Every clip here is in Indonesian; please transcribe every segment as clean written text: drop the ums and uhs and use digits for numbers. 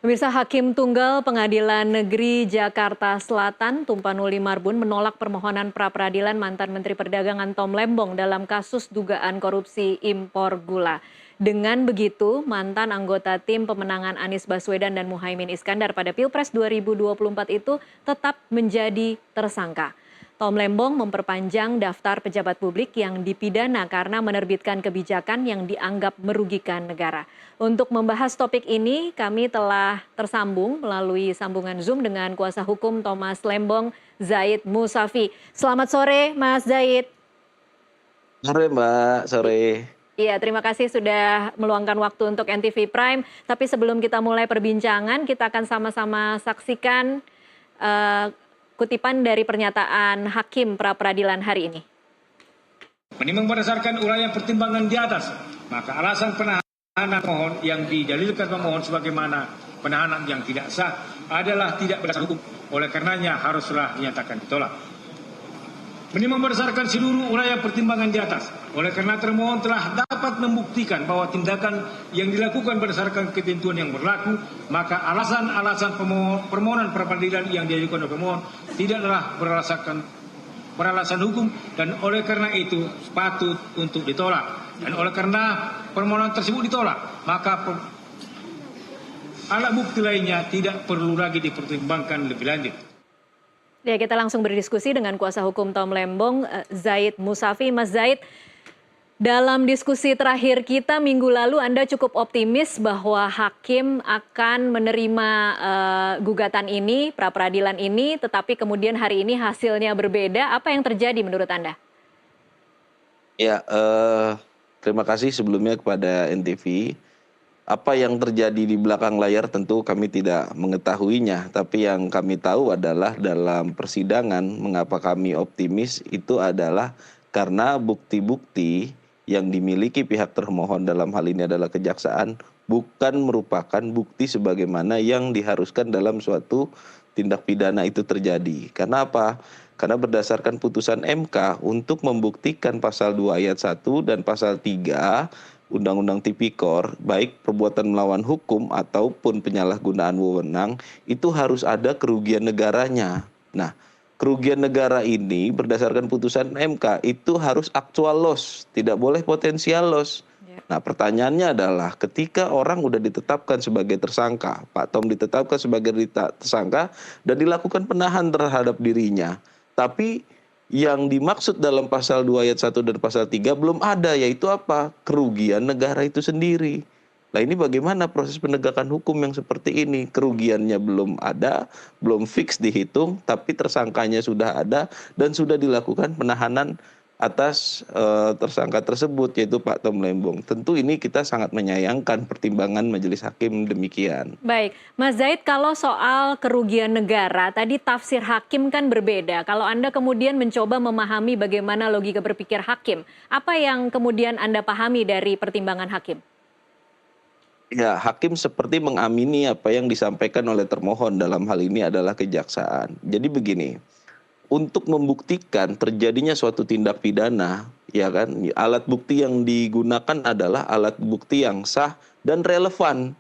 Pemirsa, Hakim Tunggal Pengadilan Negeri Jakarta Selatan Tumpanuli Marbun menolak permohonan pra-peradilan mantan Menteri Perdagangan Tom Lembong dalam kasus dugaan korupsi impor gula. Dengan begitu, mantan anggota tim pemenangan Anies Baswedan dan Muhaimin Iskandar pada Pilpres 2024 itu tetap menjadi tersangka. Tom Lembong memperpanjang daftar pejabat publik yang dipidana karena menerbitkan kebijakan yang dianggap merugikan negara. Untuk membahas topik ini, kami telah tersambung melalui sambungan Zoom dengan kuasa hukum Thomas Lembong, Zaid Musafi. Selamat sore, Mas Zaid. Sore Mbak, sore. Iya, terima kasih sudah meluangkan waktu untuk NTV Prime. Tapi sebelum kita mulai perbincangan, kita akan sama-sama saksikan kutipan dari pernyataan Hakim pra-peradilan hari ini. Menimbang berdasarkan uraian pertimbangan di atas, maka alasan penahanan pemohon yang didalilkan pemohon sebagaimana penahanan yang tidak sah adalah tidak berdasar hukum. Oleh karenanya haruslah dinyatakan ditolak. Menimbang berdasarkan seluruh uraian pertimbangan di atas, oleh karena termohon telah dapat membuktikan bahwa tindakan yang dilakukan berdasarkan ketentuan yang berlaku, maka alasan-alasan permohonan pra-peradilan yang diajukan oleh pemohon tidaklah beralasan hukum dan oleh karena itu patut untuk ditolak. Dan oleh karena permohonan tersebut ditolak, maka alat bukti lainnya tidak perlu lagi dipertimbangkan lebih lanjut. Ya, kita langsung berdiskusi dengan kuasa hukum Tom Lembong, Zaid Musafi. Mas Zaid, dalam diskusi terakhir kita minggu lalu Anda cukup optimis bahwa Hakim akan menerima gugatan ini, pra-peradilan ini, tetapi kemudian hari ini hasilnya berbeda. Apa yang terjadi menurut Anda? Ya, terima kasih sebelumnya kepada NTV. Apa yang terjadi di belakang layar tentu kami tidak mengetahuinya, tapi yang kami tahu adalah dalam persidangan mengapa kami optimis itu adalah karena bukti-bukti yang dimiliki pihak termohon dalam hal ini adalah kejaksaan bukan merupakan bukti sebagaimana yang diharuskan dalam suatu tindak pidana itu terjadi. Karena apa? Karena berdasarkan putusan MK untuk membuktikan pasal 2 ayat 1 dan pasal 3 Undang-Undang Tipikor, baik perbuatan melawan hukum ataupun penyalahgunaan wewenang, itu harus ada kerugian negaranya. Nah, kerugian negara ini berdasarkan putusan MK itu harus actual loss, tidak boleh potensial loss. Nah, pertanyaannya adalah ketika orang udah ditetapkan sebagai tersangka, Pak Tom ditetapkan sebagai tersangka dan dilakukan penahan terhadap dirinya, tapi yang dimaksud dalam pasal 2 ayat 1 dan pasal 3 belum ada, yaitu apa? Kerugian negara itu sendiri. Nah, ini bagaimana proses penegakan hukum yang seperti ini? Kerugiannya belum ada, belum fix dihitung, tapi tersangkanya sudah ada dan sudah dilakukan penahanan atas tersangka tersebut, yaitu Pak Tom Lembong. Tentu ini kita sangat menyayangkan pertimbangan majelis hakim demikian. Baik, Mas Zaid, kalau soal kerugian negara, tadi tafsir hakim kan berbeda. Kalau Anda kemudian mencoba memahami bagaimana logika berpikir hakim, apa yang kemudian Anda pahami dari pertimbangan hakim? Ya, hakim seperti mengamini apa yang disampaikan oleh termohon, dalam hal ini adalah kejaksaan. Jadi begini, untuk membuktikan terjadinya suatu tindak pidana, ya kan, alat bukti yang digunakan adalah alat bukti yang sah dan relevan.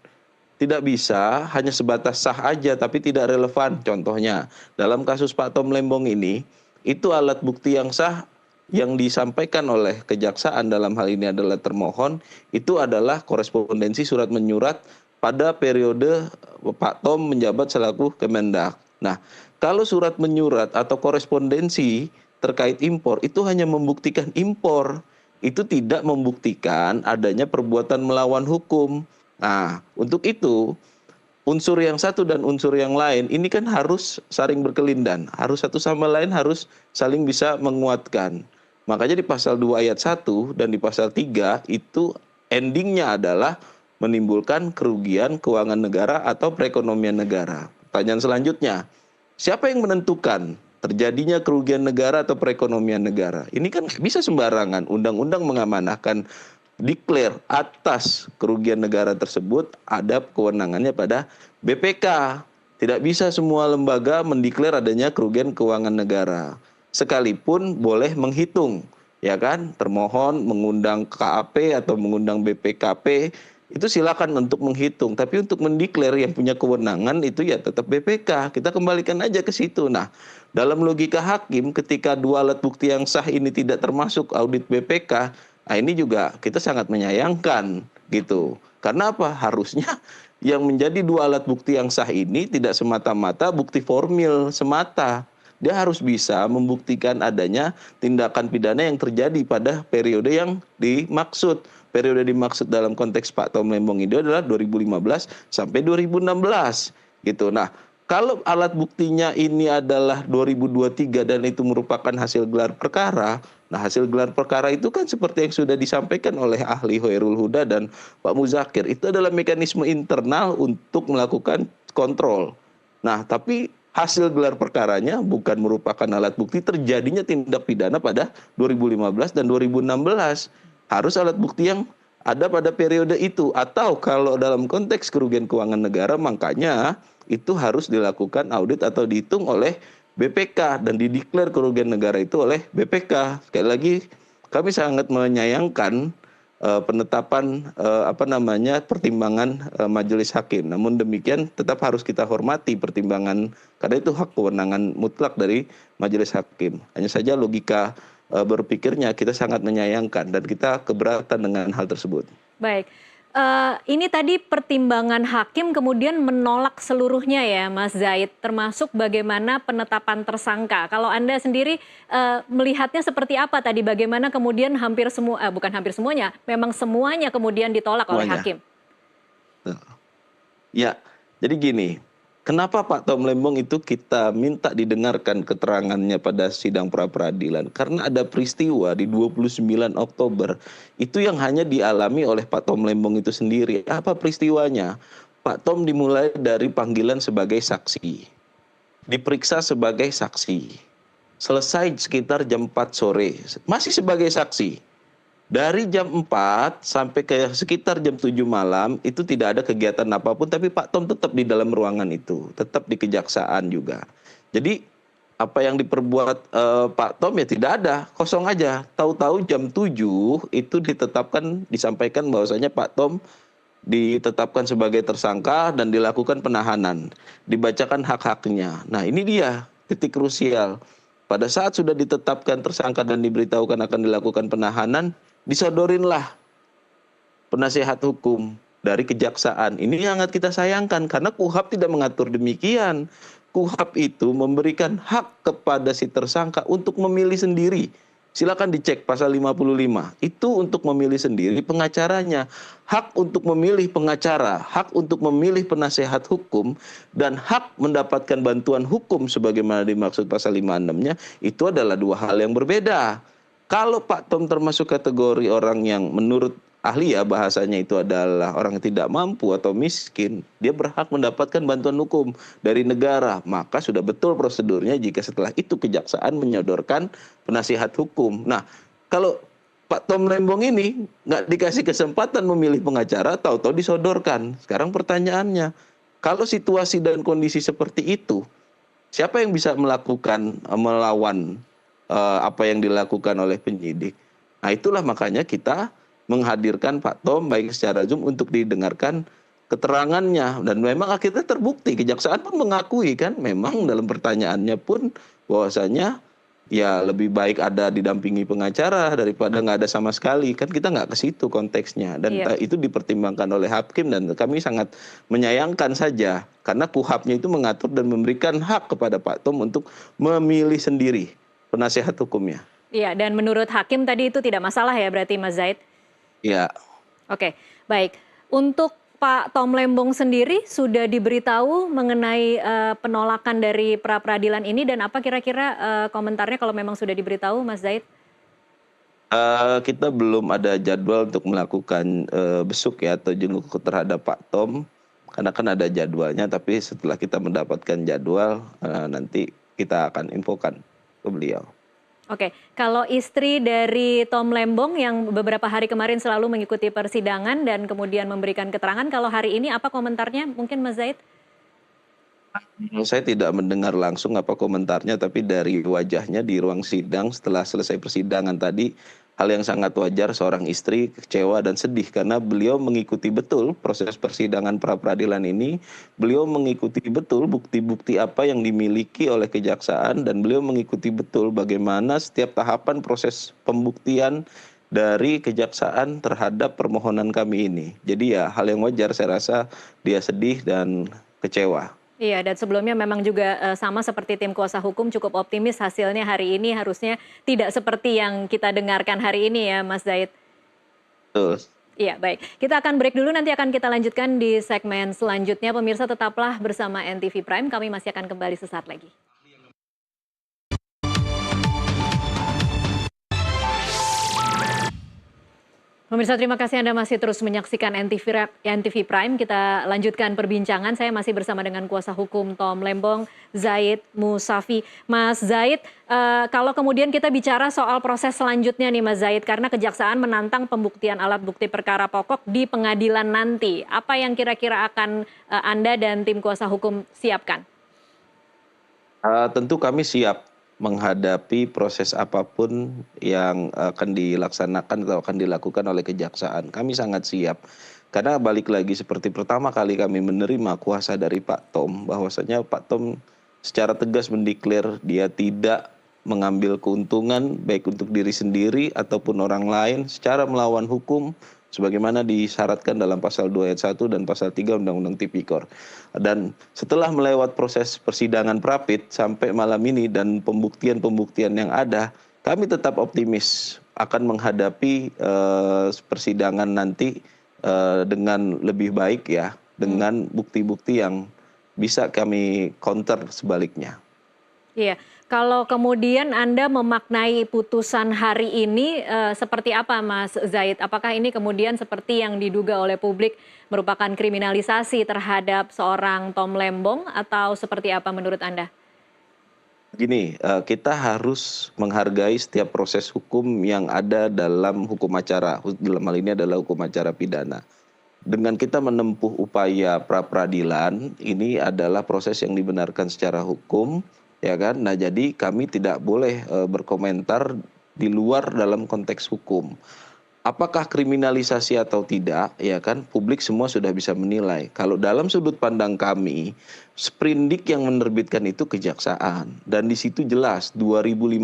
Tidak bisa hanya sebatas sah aja tapi tidak relevan. Contohnya, dalam kasus Pak Tom Lembong ini, itu alat bukti yang sah yang disampaikan oleh kejaksaan dalam hal ini adalah termohon, itu adalah korespondensi surat menyurat pada periode Pak Tom menjabat selaku Kemendak. Nah, kalau surat menyurat atau korespondensi terkait impor itu hanya membuktikan impor, itu tidak membuktikan adanya perbuatan melawan hukum. Nah, untuk itu unsur yang satu dan unsur yang lain ini kan harus saling berkelindan, harus satu sama lain harus saling bisa menguatkan. Makanya di pasal 2 ayat 1 dan di pasal 3 itu endingnya adalah menimbulkan kerugian keuangan negara atau perekonomian negara. Pertanyaan selanjutnya, siapa yang menentukan terjadinya kerugian negara atau perekonomian negara? Ini kan bisa sembarangan. Undang-undang mengamanahkan declare atas kerugian negara tersebut ada kewenangannya pada BPK. Tidak bisa semua lembaga mendeklar adanya kerugian keuangan negara. Sekalipun boleh menghitung, ya kan? Termohon mengundang KAP atau mengundang BPKP itu silakan untuk menghitung. Tapi untuk mendeklar yang punya kewenangan itu ya tetap BPK. Kita kembalikan aja ke situ. Nah, dalam logika hakim ketika dua alat bukti yang sah ini tidak termasuk audit BPK, nah ini juga kita sangat menyayangkan gitu. Karena apa? Harusnya yang menjadi dua alat bukti yang sah ini tidak semata-mata bukti formil semata. Dia harus bisa membuktikan adanya tindakan pidana yang terjadi pada periode yang dimaksud. Periode dimaksud dalam konteks Pak Tom Lembong ini adalah 2015 sampai 2016 gitu. Nah, kalau alat buktinya ini adalah 2023 dan itu merupakan hasil gelar perkara, nah hasil gelar perkara itu kan seperti yang sudah disampaikan oleh ahli Hoerul Huda dan Pak Muzakir, itu adalah mekanisme internal untuk melakukan kontrol. Nah, tapi hasil gelar perkaranya bukan merupakan alat bukti terjadinya tindak pidana pada 2015 dan 2016. Harus alat bukti yang ada pada periode itu. Atau kalau dalam konteks kerugian keuangan negara, makanya itu harus dilakukan audit atau dihitung oleh BPK dan dideklar kerugian negara itu oleh BPK. Sekali lagi, kami sangat menyayangkan penetapan pertimbangan majelis hakim. Namun demikian tetap harus kita hormati pertimbangan karena itu hak kewenangan mutlak dari majelis hakim. Hanya saja logika berpikirnya kita sangat menyayangkan dan kita keberatan dengan hal tersebut. Baik, ini tadi pertimbangan hakim kemudian menolak seluruhnya ya Mas Zaid, termasuk bagaimana penetapan tersangka. Kalau Anda sendiri melihatnya seperti apa tadi, bagaimana kemudian bukan hampir semuanya, memang semuanya kemudian ditolak oleh hakim? Ya, jadi gini, kenapa Pak Tom Lembong itu kita minta didengarkan keterangannya pada sidang pra-peradilan? Karena ada peristiwa di 29 Oktober, itu yang hanya dialami oleh Pak Tom Lembong itu sendiri. Apa peristiwanya? Pak Tom dimulai dari panggilan sebagai saksi, diperiksa sebagai saksi, selesai sekitar jam 4 sore, masih sebagai saksi. Dari jam 4 sampai ke sekitar jam 7 malam itu tidak ada kegiatan apapun, tapi Pak Tom tetap di dalam ruangan itu, tetap di kejaksaan juga. Jadi apa yang diperbuat Pak Tom ya tidak ada, kosong aja. Tahu-tahu jam 7 itu disampaikan bahwasanya Pak Tom ditetapkan sebagai tersangka dan dilakukan penahanan, dibacakan hak-haknya. Nah, ini dia titik krusial. Pada saat sudah ditetapkan tersangka dan diberitahukan akan dilakukan penahanan, disodorinlah penasehat hukum dari kejaksaan. Ini yang sangat kita sayangkan karena KUHP tidak mengatur demikian. KUHP itu memberikan hak kepada si tersangka untuk memilih sendiri. Silakan dicek pasal 55. Itu untuk memilih sendiri pengacaranya. Hak untuk memilih pengacara, hak untuk memilih penasehat hukum, dan hak mendapatkan bantuan hukum sebagaimana dimaksud pasal 56-nya, itu adalah dua hal yang berbeda. Kalau Pak Tom termasuk kategori orang yang menurut ahli ya bahasanya itu adalah orang yang tidak mampu atau miskin, dia berhak mendapatkan bantuan hukum dari negara. Maka sudah betul prosedurnya jika setelah itu kejaksaan menyodorkan penasihat hukum. Nah, kalau Pak Tom Lembong ini nggak dikasih kesempatan memilih pengacara, tahu-tahu disodorkan. Sekarang pertanyaannya, kalau situasi dan kondisi seperti itu, siapa yang bisa melawan apa yang dilakukan oleh penyidik? Nah, itulah makanya kita menghadirkan Pak Tom baik secara Zoom untuk didengarkan keterangannya, dan memang akhirnya terbukti, kejaksaan pun mengakui kan memang dalam pertanyaannya pun bahwasanya ya lebih baik ada didampingi pengacara daripada nggak ada sama sekali, kan kita nggak ke situ konteksnya, dan itu dipertimbangkan oleh hakim dan kami sangat menyayangkan saja karena KUHP-nya itu mengatur dan memberikan hak kepada Pak Tom untuk memilih sendiri penasehat hukumnya. Iya, dan menurut hakim tadi itu tidak masalah ya berarti Mas Zaid? Ya. Oke, baik. Untuk Pak Tom Lembong sendiri sudah diberitahu mengenai penolakan dari pra-peradilan ini, dan apa kira-kira komentarnya kalau memang sudah diberitahu, Mas Zaid? Kita belum ada jadwal untuk melakukan besuk ya atau jenguk terhadap Pak Tom, karena kan ada jadwalnya, tapi setelah kita mendapatkan jadwal nanti kita akan infokan ke beliau. Oke, kalau istri dari Tom Lembong yang beberapa hari kemarin selalu mengikuti persidangan dan kemudian memberikan keterangan, kalau hari ini apa komentarnya mungkin Mas Zaid? Saya tidak mendengar langsung apa komentarnya, tapi dari wajahnya di ruang sidang setelah selesai persidangan tadi, hal yang sangat wajar seorang istri kecewa dan sedih karena beliau mengikuti betul proses persidangan pra-peradilan ini, beliau mengikuti betul bukti-bukti apa yang dimiliki oleh kejaksaan dan beliau mengikuti betul bagaimana setiap tahapan proses pembuktian dari kejaksaan terhadap permohonan kami ini. Jadi ya hal yang wajar saya rasa dia sedih dan kecewa. Iya, dan sebelumnya memang juga sama seperti tim kuasa hukum cukup optimis hasilnya hari ini harusnya tidak seperti yang kita dengarkan hari ini ya, Mas Zaid. Betul. Iya, baik. Kita akan break dulu, nanti akan kita lanjutkan di segmen selanjutnya. Pemirsa tetaplah bersama NTV Prime, kami masih akan kembali sesaat lagi. Pemirsa, terima kasih Anda masih terus menyaksikan NTV Prime. Kita lanjutkan perbincangan. Saya masih bersama dengan kuasa hukum Tom Lembong, Zaid Musafi. Mas Zaid, kalau kemudian kita bicara soal proses selanjutnya nih Mas Zaid, karena kejaksaan menantang pembuktian alat bukti perkara pokok di pengadilan nanti. Apa yang kira-kira akan Anda dan tim kuasa hukum siapkan? Tentu kami siap menghadapi proses apapun yang akan dilaksanakan atau akan dilakukan oleh kejaksaan. Kami sangat siap. Karena balik lagi seperti pertama kali kami menerima kuasa dari Pak Tom, bahwasanya Pak Tom secara tegas mendeklar dia tidak mengambil keuntungan baik untuk diri sendiri ataupun orang lain secara melawan hukum sebagaimana disyaratkan dalam pasal 2 ayat 1 dan pasal 3 Undang-Undang Tipikor. Dan setelah melewat proses persidangan Prapit sampai malam ini dan pembuktian-pembuktian yang ada, kami tetap optimis akan menghadapi persidangan nanti dengan lebih baik ya, dengan bukti-bukti yang bisa kami counter sebaliknya. Iya, kalau kemudian Anda memaknai putusan hari ini seperti apa Mas Zaid? Apakah ini kemudian seperti yang diduga oleh publik merupakan kriminalisasi terhadap seorang Tom Lembong atau seperti apa menurut Anda? Gini, kita harus menghargai setiap proses hukum yang ada dalam hukum acara, dalam hal ini adalah hukum acara pidana. Dengan kita menempuh upaya pra-peradilan, ini adalah proses yang dibenarkan secara hukum, ya kan? Nah, jadi kami tidak boleh berkomentar di luar dalam konteks hukum. Apakah kriminalisasi atau tidak, ya kan? Publik semua sudah bisa menilai. Kalau dalam sudut pandang kami, sprindik yang menerbitkan itu kejaksaan dan di situ jelas 2015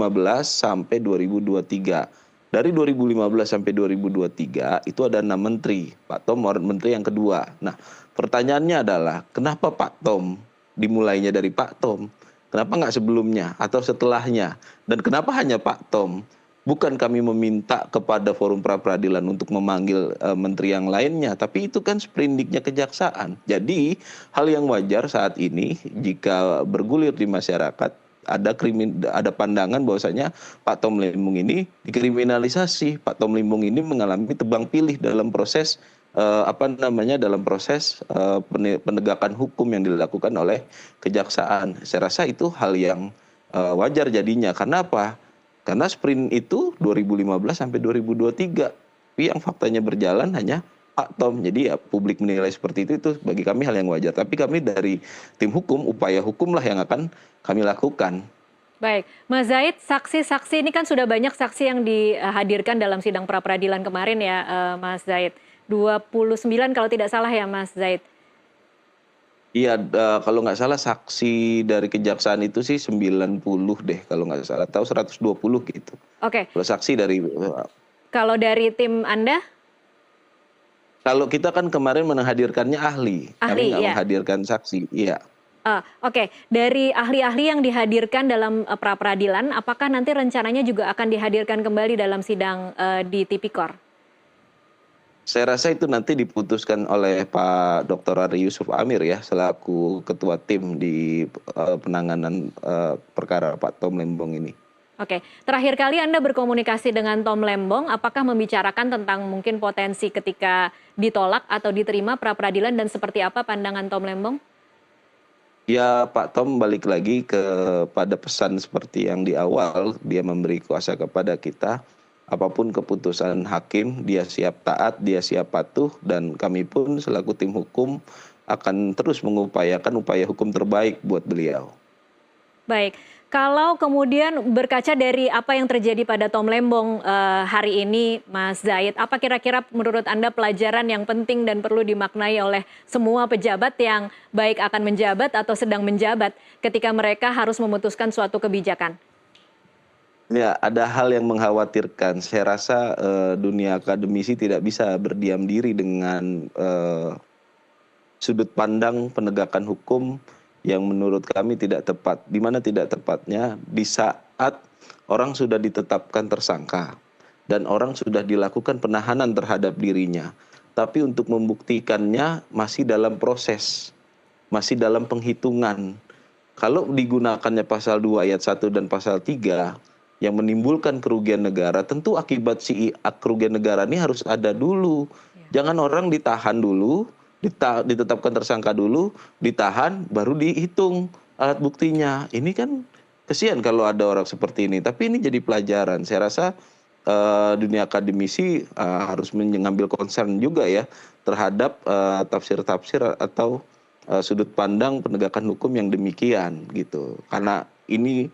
sampai 2023. Dari 2015 sampai 2023 itu ada 6 menteri. Pak Tom menteri yang kedua. Nah, pertanyaannya adalah kenapa Pak Tom dimulainya dari Pak Tom? Kenapa nggak sebelumnya atau setelahnya? Dan kenapa hanya Pak Tom? Bukan kami meminta kepada forum pra-peradilan untuk memanggil menteri yang lainnya, tapi itu kan sprindiknya kejaksaan. Jadi hal yang wajar saat ini jika bergulir di masyarakat ada pandangan bahwasanya Pak Tom Lembong ini dikriminalisasi. Pak Tom Lembong ini mengalami tebang pilih dalam proses dalam proses penegakan hukum yang dilakukan oleh kejaksaan. Saya rasa itu hal yang wajar jadinya. Karena apa? Karena sprint itu 2015 sampai 2023. Tapi yang faktanya berjalan hanya Pak Tom. Jadi ya publik menilai seperti itu bagi kami hal yang wajar. Tapi kami dari tim hukum, upaya hukumlah yang akan kami lakukan. Baik, Mas Zaid, saksi-saksi ini kan sudah banyak saksi yang dihadirkan dalam sidang pra-peradilan kemarin ya, Mas Zaid. 29 kalau tidak salah ya, Mas Zaid. Iya, kalau nggak salah saksi dari kejaksaan itu sih 90 deh kalau nggak salah. Tahu 120 gitu. Oke. Kalau saksi dari... Kalau dari tim Anda? Kalau kita kan kemarin menghadirkannya ahli. Kami nggak menghadirkan saksi. Iya. Oke, dari ahli-ahli yang dihadirkan dalam pra-peradilan, apakah nanti rencananya juga akan dihadirkan kembali dalam sidang di Tipikor? Saya rasa itu nanti diputuskan oleh Pak Dr. Ari Yusuf Amir ya, selaku ketua tim di penanganan perkara Pak Tom Lembong ini. Oke, terakhir kali Anda berkomunikasi dengan Tom Lembong, apakah membicarakan tentang mungkin potensi ketika ditolak atau diterima pra-peradilan dan seperti apa pandangan Tom Lembong? Ya, Pak Tom balik lagi kepada pesan seperti yang di awal, dia memberi kuasa kepada kita. Apapun keputusan hakim, dia siap taat, dia siap patuh, dan kami pun selaku tim hukum akan terus mengupayakan upaya hukum terbaik buat beliau. Baik, Kalau kemudian berkaca dari apa yang terjadi pada Tom Lembong hari ini, Mas Zaid, apa kira-kira menurut Anda pelajaran yang penting dan perlu dimaknai oleh semua pejabat yang baik akan menjabat atau sedang menjabat ketika mereka harus memutuskan suatu kebijakan? Ya, ada hal yang mengkhawatirkan. Saya rasa dunia akademisi tidak bisa berdiam diri dengan sudut pandang penegakan hukum yang menurut kami tidak tepat. Di mana tidak tepatnya? Di saat orang sudah ditetapkan tersangka dan orang sudah dilakukan penahanan terhadap dirinya. Tapi untuk membuktikannya masih dalam proses, masih dalam penghitungan. Kalau digunakannya pasal 2 ayat 1 dan pasal 3 yang menimbulkan kerugian negara, tentu akibat si kerugian negara ini harus ada dulu. Jangan orang ditahan dulu, ditetapkan tersangka dulu, ditahan, baru dihitung alat buktinya. Ini kan kesian kalau ada orang seperti ini. Tapi ini jadi pelajaran. Saya rasa dunia akademisi harus mengambil concern juga ya terhadap tafsir-tafsir atau sudut pandang penegakan hukum yang demikian gitu. Karena ini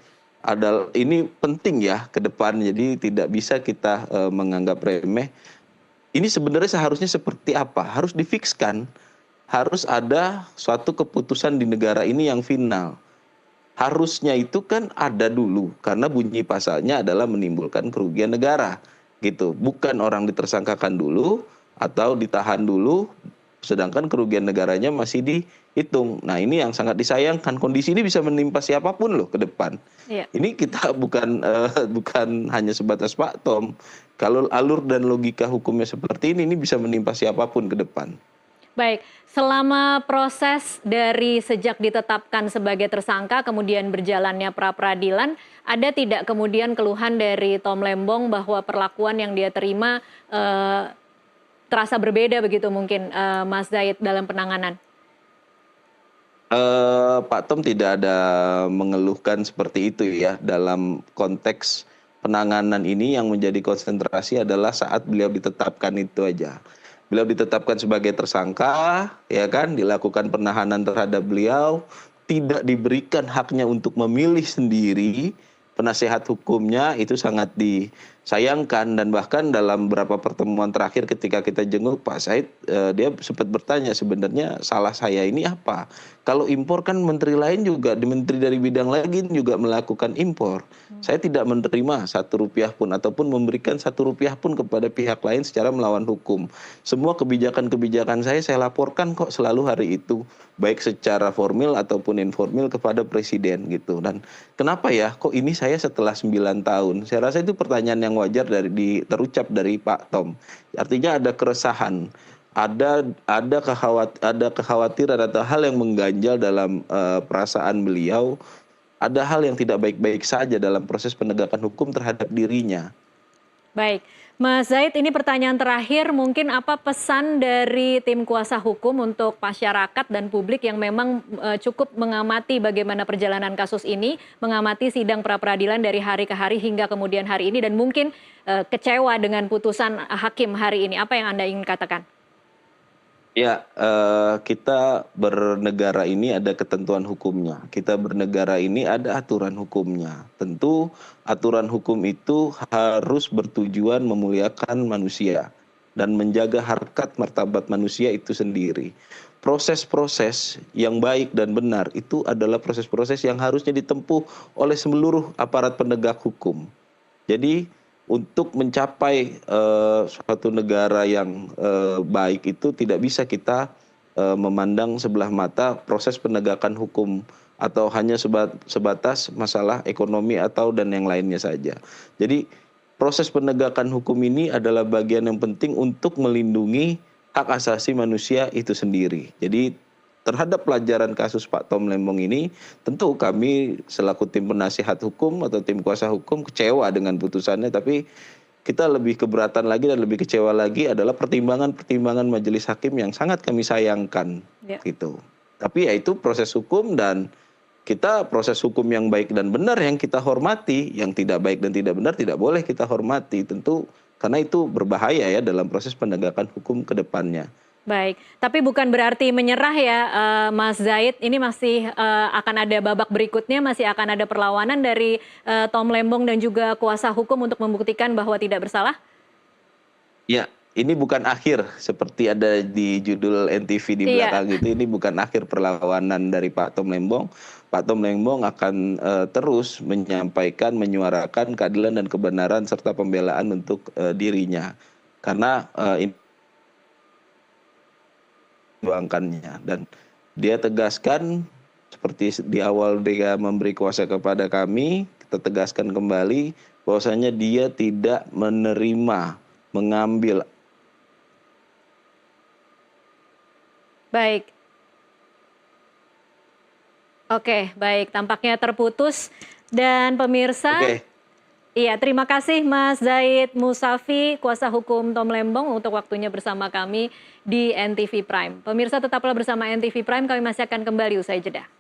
penting ya ke depan. Jadi tidak bisa kita menganggap remeh. Ini sebenarnya seharusnya seperti apa? Harus difikskan, harus ada suatu keputusan di negara ini yang final. Harusnya itu kan ada dulu, karena bunyi pasalnya adalah menimbulkan kerugian negara, gitu. Bukan orang ditersangkakan dulu atau ditahan dulu, sedangkan kerugian negaranya masih dihitung. Nah ini yang sangat disayangkan. Kondisi ini bisa menimpa siapapun loh ke depan. Iya. Ini kita bukan hanya sebatas Pak Tom. Kalau alur dan logika hukumnya seperti ini bisa menimpa siapapun ke depan. Baik, selama proses dari sejak ditetapkan sebagai tersangka kemudian berjalannya pra-peradilan, ada tidak kemudian keluhan dari Tom Lembong bahwa perlakuan yang dia terima terasa berbeda begitu mungkin, Mas Zaid, dalam penanganan? Pak Tom tidak ada mengeluhkan seperti itu ya. Dalam konteks penanganan ini yang menjadi konsentrasi adalah saat beliau ditetapkan itu aja. Beliau ditetapkan sebagai tersangka, ya kan, dilakukan penahanan terhadap beliau, tidak diberikan haknya untuk memilih sendiri penasehat hukumnya, itu sangat disayangkan. Dan bahkan dalam beberapa pertemuan terakhir ketika kita jenguk Pak Said, dia sempat bertanya sebenarnya salah saya ini apa? Kalau impor kan menteri lain juga, menteri dari bidang lain juga melakukan impor. Saya tidak menerima Rp1 pun ataupun memberikan Rp1 pun kepada pihak lain secara melawan hukum. Semua kebijakan-kebijakan saya laporkan kok selalu hari itu, baik secara formal ataupun informal kepada presiden gitu. Dan kenapa ya kok ini saya setelah 9 tahun? Saya rasa itu pertanyaan yang wajar terucap dari Pak Tom. Artinya ada keresahan, ada kekhawatiran atau hal yang mengganjal dalam perasaan beliau. Ada hal yang tidak baik-baik saja dalam proses penegakan hukum terhadap dirinya. Baik, Mas Zaid, ini pertanyaan terakhir, mungkin apa pesan dari tim kuasa hukum untuk masyarakat dan publik yang memang cukup mengamati bagaimana perjalanan kasus ini, mengamati sidang pra-peradilan dari hari ke hari hingga kemudian hari ini, dan mungkin kecewa dengan putusan hakim hari ini. Apa yang Anda ingin katakan? Ya, kita bernegara ini ada ketentuan hukumnya. Kita bernegara ini ada aturan hukumnya. Tentu aturan hukum itu harus bertujuan memuliakan manusia dan menjaga harkat martabat manusia itu sendiri. Proses-proses yang baik dan benar itu adalah proses-proses yang harusnya ditempuh oleh seluruh aparat penegak hukum. Jadi untuk mencapai suatu negara yang baik itu tidak bisa kita memandang sebelah mata proses penegakan hukum atau hanya sebatas masalah ekonomi atau dan yang lainnya saja. Jadi proses penegakan hukum ini adalah bagian yang penting untuk melindungi hak asasi manusia itu sendiri. Jadi terhadap pelajaran kasus Pak Tom Lembong ini, tentu kami selaku tim penasihat hukum atau tim kuasa hukum kecewa dengan putusannya, tapi kita lebih keberatan lagi dan lebih kecewa lagi adalah pertimbangan-pertimbangan majelis hakim yang sangat kami sayangkan, gitu. Tapi ya itu proses hukum dan kita proses hukum yang baik dan benar yang kita hormati, yang tidak baik dan tidak benar tidak boleh kita hormati, tentu karena itu berbahaya ya dalam proses penegakan hukum ke depannya. Baik, tapi bukan berarti menyerah ya, Mas Zaid. Ini masih akan ada babak berikutnya, masih akan ada perlawanan dari Tom Lembong dan juga kuasa hukum untuk membuktikan bahwa tidak bersalah? Ya, ini bukan akhir seperti ada di judul NTV di Iya, belakang itu. Ini bukan akhir perlawanan dari Pak Tom Lembong. Pak Tom Lembong akan terus menyampaikan, menyuarakan keadilan dan kebenaran serta pembelaan untuk dirinya. Karena ini perjuangkannya dan dia tegaskan seperti di awal dia memberi kuasa kepada kami, kita tegaskan kembali bahwasanya dia tidak menerima mengambil. baik. Oke, baik. Tampaknya terputus. Dan pemirsa, Oke, iya, terima kasih Mas Zaid Musafi, kuasa hukum Tom Lembong untuk waktunya bersama kami di NTV Prime. Pemirsa tetaplah bersama NTV Prime, kami masih akan kembali usai jeda.